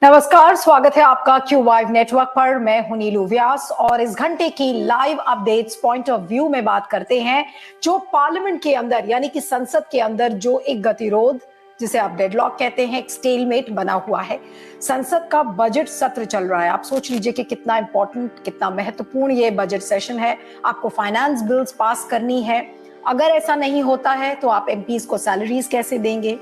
नमस्कार, स्वागत है आपका क्यू वाइव नेटवर्क पर। मैं हूं नीलू व्यास और इस घंटे की live updates point of view में बात करते हैं जो पार्लियामेंट के अंदर यानी कि संसद के अंदर जो एक गतिरोध जिसे आप डेडलॉक कहते हैं, एक स्टेलमेट बना हुआ है। संसद का बजट सत्र चल रहा है। आप सोच लीजिए कि कितना इंपॉर्टेंट, कितना महत्वपूर्ण ये बजट सेशन है। आपको फाइनेंस बिल्स पास करनी है। अगर ऐसा नहीं होता है तो आप एमपीज को सैलरीज कैसे देंगे?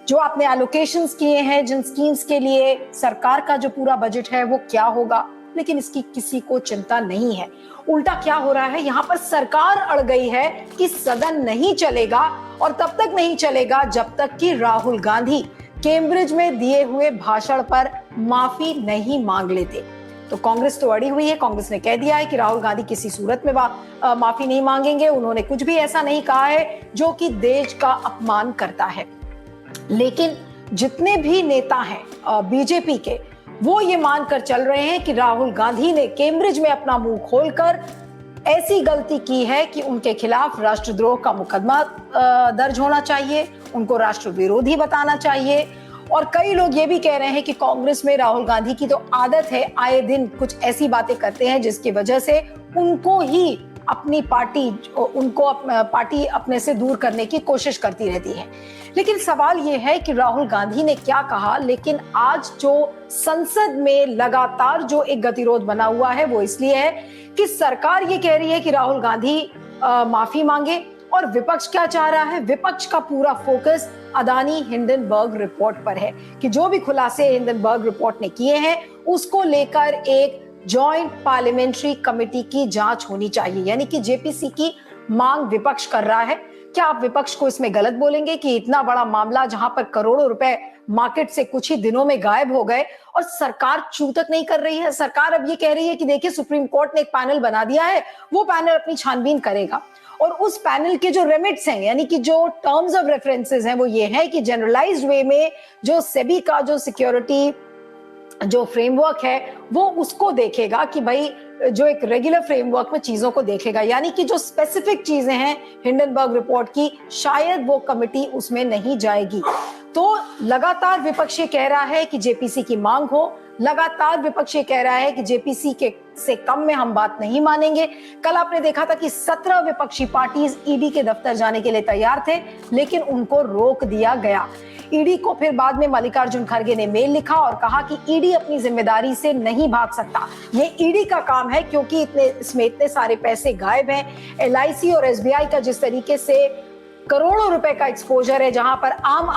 जो आपने एलोकेशंस किए हैं जिन स्कीम्स के लिए, सरकार का जो पूरा बजट है वो क्या होगा? लेकिन इसकी किसी को चिंता नहीं है। उल्टा क्या हो रहा है, यहाँ पर सरकार अड़ गई है कि सदन नहीं चलेगा और तब तक नहीं चलेगा जब तक कि राहुल गांधी कैम्ब्रिज में दिए हुए भाषण पर माफी नहीं मांग लेते। तो कांग्रेस तो अड़ी हुई है। कांग्रेस ने कह दिया है कि राहुल गांधी किसी सूरत में माफी नहीं मांगेंगे। उन्होंने कुछ भी ऐसा नहीं कहा है जो कि देश का अपमान करता है। लेकिन जितने भी नेता हैं बीजेपी के, वो ये मानकर चल रहे हैं कि राहुल गांधी ने कैम्ब्रिज में अपना मुंह खोलकर ऐसी गलती की है कि उनके खिलाफ राष्ट्रद्रोह का मुकदमा दर्ज होना चाहिए, उनको राष्ट्र विरोधी बताना चाहिए। और कई लोग ये भी कह रहे हैं कि कांग्रेस में राहुल गांधी की तो आदत है, आए दिन कुछ ऐसी बातें करते हैं जिसकी वजह से उनको ही अपनी पार्टी अपने से दूर करने की कोशिश करती रहती है। लेकिन सवाल यह है कि राहुल गांधी ने क्या कहा। लेकिन आज जो संसद में लगातार जो एक गतिरोध बना हुआ है वो इसलिए है कि सरकार ये कह रही है कि राहुल गांधी माफी मांगे और विपक्ष क्या चाह रहा है। विपक्ष का पूरा फोकस अदानी हिंडनबर्ग रिपोर्ट पर है कि जो भी खुलासे हिंडनबर्ग रिपोर्ट ने किए हैं उसको लेकर एक जॉइंट पार्लियामेंट्री कमेटी की जांच होनी चाहिए, यानी कि जेपीसी की मांग विपक्ष कर रहा है। क्या आप विपक्ष को इसमें गलत बोलेंगे कि इतना बड़ा मामला जहां पर करोड़ों रुपए मार्केट से कुछ ही दिनों में गायब हो गए और सरकार चू तक नहीं कर रही है? सरकार अब ये कह रही है कि देखिए, सुप्रीम कोर्ट ने एक पैनल बना दिया है, वो पैनल अपनी छानबीन करेगा और उस पैनल के जो रेमिट्स हैं यानी कि जो टर्म्स ऑफ रेफरेंसेस हैं वो ये है कि जनरलाइज्ड वे में जो सेबी का जो सिक्योरिटी जो फ्रेमवर्क है वो उसको देखेगा कि भाई जो एक रेगुलर फ्रेमवर्क में चीजों को देखेगा, यानी कि जो स्पेसिफिक चीजें हैं हिंडनबर्ग रिपोर्ट की, शायद वो कमेटी उसमें नहीं जाएगी। तो लगातार विपक्ष ये कह रहा है कि जेपीसी की मांग हो, लगातार विपक्ष ये कह रहा है कि जेपीसी के से कम में हम बात नहीं मानेंगे। कल आपने देखा था कि 17 विपक्षी पार्टीज ईडी के दफ्तर जाने के लिए तैयार थे, लेकिन उनको रोक दिया गया। ईडी को फिर बाद में मल्लिकार्जुन खड़गे ने मेल लिखा और कहा कि ईडी अपनी जिम्मेदारी से नहीं भाग सकता, ये ईडी का काम है क्योंकि इसमें इतने सारे पैसे गायब हैं। एलआईसी और एसबीआई का जिस तरीके से करोड़ों रुपए का एक्सपोजर है, जहां पर आम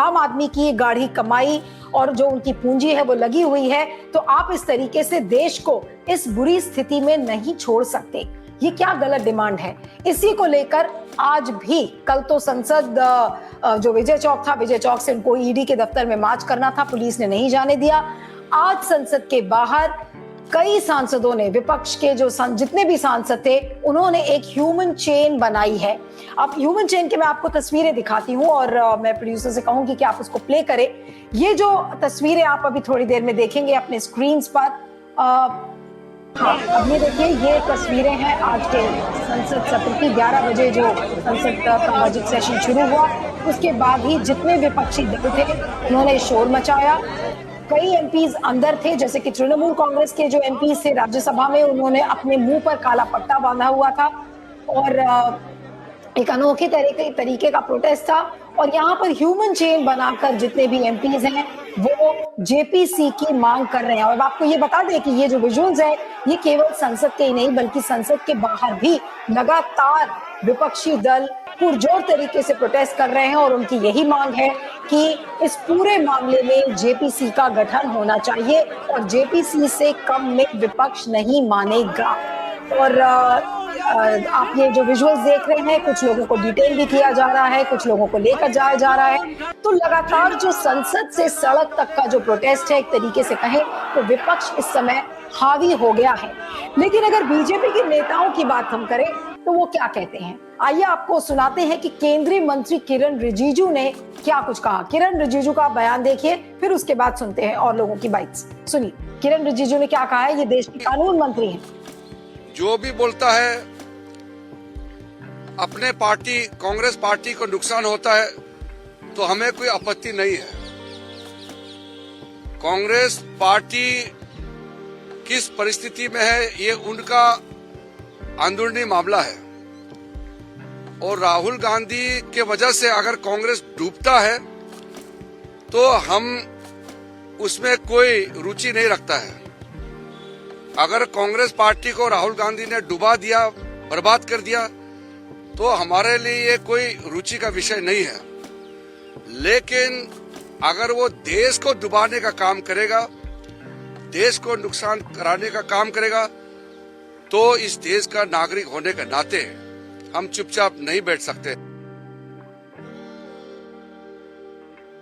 आदमी की गाढ़ी कमाई और जो उनकी पूंजी है वो लगी हुई है, तो आप इस तरीके से देश को इस बुरी स्थिति में नहीं छोड़ सकते। ये क्या गलत डिमांड है? इसी को लेकर आज भी, कल तो संसद जो विजय चौक था, विजय चौक से उनको ईडी के दफ्तर में मार्च करना था, पुलिस ने नहीं जाने दिया। आज संसद के बाहर कई सांसदों ने, विपक्ष के जो जितने भी सांसद थे, उन्होंने एक ह्यूमन चेन बनाई है। अब ह्यूमन चेन के मैं आपको तस्वीरें दिखाती हूँ और मैं प्रोड्यूसर से कहूंगी कि आप उसको प्ले करें। ये जो तस्वीरें आप अभी थोड़ी देर में देखेंगे अपने स्क्रीन पर। हाँ, अब ये देखिए, ये तस्वीरें हैं आज के संसद सत्र की। 11 बजे जो संसद का बजट सेशन शुरू हुआ, उसके बाद ही जितने विपक्षी दल थे उन्होंने शोर मचाया। कई एमपीज अंदर थे, जैसे कि तृणमूल कांग्रेस के जो एमपीज थे राज्यसभा में, उन्होंने अपने मुंह पर काला पट्टा बांधा हुआ था और एक अनोखे तरीके का प्रोटेस्ट था। और यहाँ पर ह्यूमन चेन बनाकर जितने भी एमपीज हैं वो जेपीसी की मांग कर रहे हैं। और आपको ये बता दें कि ये जो विजुअल्स है ये केवल संसद के ही नहीं बल्कि संसद के बाहर भी लगातार विपक्षी दल पुरजोर तरीके से प्रोटेस्ट कर रहे हैं और उनकी यही मांग है कि इस पूरे मामले में जेपीसी का गठन होना चाहिए और जेपीसी से कम में विपक्ष नहीं मानेगा। और आप ये जो विजुअल्स देख रहे हैं, कुछ लोगों को डिटेल भी किया जा रहा है, कुछ लोगों को लेकर जाया जा रहा है। तो लगातार जो संसद से सड़क तक का जो प्रोटेस्ट है, एक तरीके से कहें तो विपक्ष इस समय हावी हो गया है। लेकिन अगर बीजेपी के नेताओं की बात हम करें तो वो क्या कहते हैं, आइए आपको सुनाते हैं कि केंद्रीय मंत्री किरण रिजिजू ने क्या कुछ कहा। किरण रिजिजू का बयान देखिए, फिर उसके बाद सुनते हैं और लोगों की बाइट्स। सुनिए किरण रिजिजू ने क्या कहा है। ये देश के कानून मंत्री हैं। जो भी बोलता है अपने पार्टी कांग्रेस पार्टी को नुकसान होता है तो हमें कोई आपत्ति नहीं है, कांग्रेस पार्टी किस परिस्थिति में है ये उनका अंदरूनी मामला है और राहुल गांधी के वजह से अगर कांग्रेस डूबता है तो हम उसमें कोई रुचि नहीं रखता है। अगर कांग्रेस पार्टी को राहुल गांधी ने डुबा दिया, बर्बाद कर दिया, तो हमारे लिए ये कोई रुचि का विषय नहीं है। लेकिन अगर वो देश को डुबाने का काम करेगा, देश को नुकसान कराने का काम करेगा, तो इस देश का नागरिक होने के नाते हम चुपचाप नहीं बैठ सकते।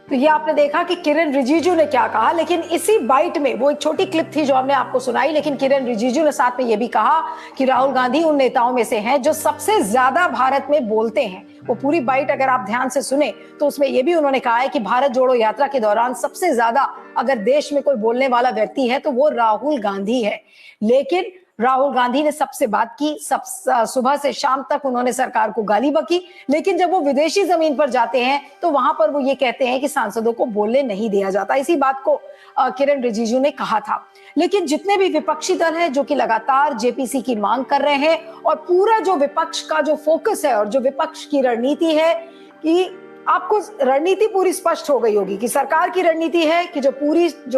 तो ये आपने देखा कि किरेन रिजिजू ने क्या कहा, लेकिन इसी बाइट में वो एक छोटी क्लिप थी जो हमने आपको सुनाई, लेकिन किरेन रिजिजू ने साथ में ये भी कहा कि राहुल गांधी उन नेताओं में से हैं जो सबसे ज्यादा भारत में बोलते हैं। वो पूरी बाइट अगर आप ध्यान से सुने तो उसमें ये भी उन्होंने कहा है कि भारत जोड़ो यात्रा के दौरान सबसे ज्यादा अगर देश में कोई बोलने वाला व्यक्ति है तो वो राहुल गांधी है। लेकिन राहुल गांधी ने सबसे बात की, सुबह से शाम तक उन्होंने सरकार को गाली बकी, लेकिन जब वो विदेशी जमीन पर जाते हैं तो वहां पर वो ये कहते हैं कि सांसदों को बोलने नहीं दिया जाता। इसी बात को किरेन रिजिजू ने कहा था। लेकिन जितने भी विपक्षी दल हैं जो कि लगातार जेपीसी की मांग कर रहे हैं और पूरा जो विपक्ष का जो फोकस है और जो विपक्ष की रणनीति है, कि आपको रणनीति पूरी स्पष्ट हो गई होगी कि सरकार की रणनीति है कि जो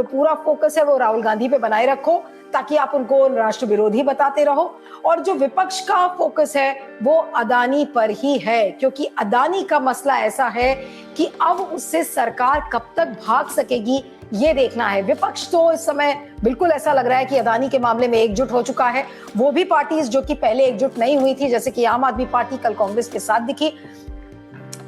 पूरा फोकस है वो राहुल गांधी पे बनाए रखो ताकि आप उनको राष्ट्र विरोधी बताते रहो, और जो विपक्ष का फोकस है वो अदानी पर ही है, क्योंकि अदानी का मसला ऐसा है कि अब उससे सरकार कब तक भाग सकेगी ये देखना है। विपक्ष तो इस समय बिल्कुल ऐसा लग रहा है कि अदानी के मामले में एकजुट हो चुका है। वो भी पार्टीज जो कि पहले एकजुट नहीं हुई थी, जैसे कि आम आदमी पार्टी कल कांग्रेस के साथ दिखी,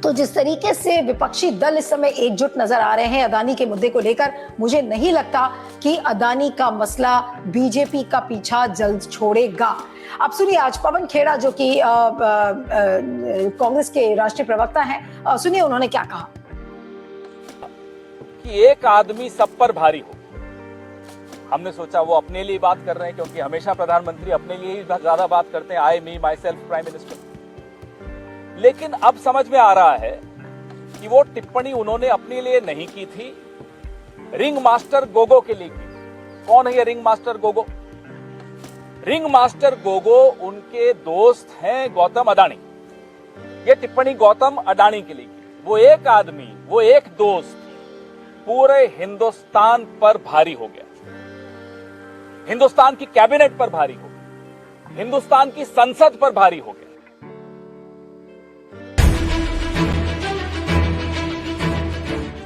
तो जिस तरीके से विपक्षी दल इस समय एकजुट नजर आ रहे हैं अदानी के मुद्दे को लेकर, मुझे नहीं लगता कि अदानी का मसला बीजेपी का पीछा जल्द छोड़ेगा। अब सुनिए, आज पवन खेड़ा जो कि कांग्रेस के राष्ट्रीय प्रवक्ता हैं, सुनिए उन्होंने क्या कहा। कि एक आदमी सब पर भारी हो। हमने सोचा वो अपने लिए बात कर रहे हैं, क्योंकि हमेशा प्रधानमंत्री अपने लिए ही ज्यादा बात करते हैं, आई मी माई सेल्फ प्राइम मिनिस्टर। लेकिन अब समझ में आ रहा है कि वो टिप्पणी उन्होंने अपने लिए नहीं की थी, रिंग मास्टर गोगो के लिए की। कौन है ये ring master Gogo? Ring master Gogo उनके दोस्त हैं गौतम अडानी। ये टिप्पणी गौतम अडानी के लिए की। वो एक आदमी, वो एक दोस्त पूरे हिंदुस्तान पर भारी हो गया, हिंदुस्तान की कैबिनेट पर भारी हो गया, हिंदुस्तान की संसद पर भारी हो गया।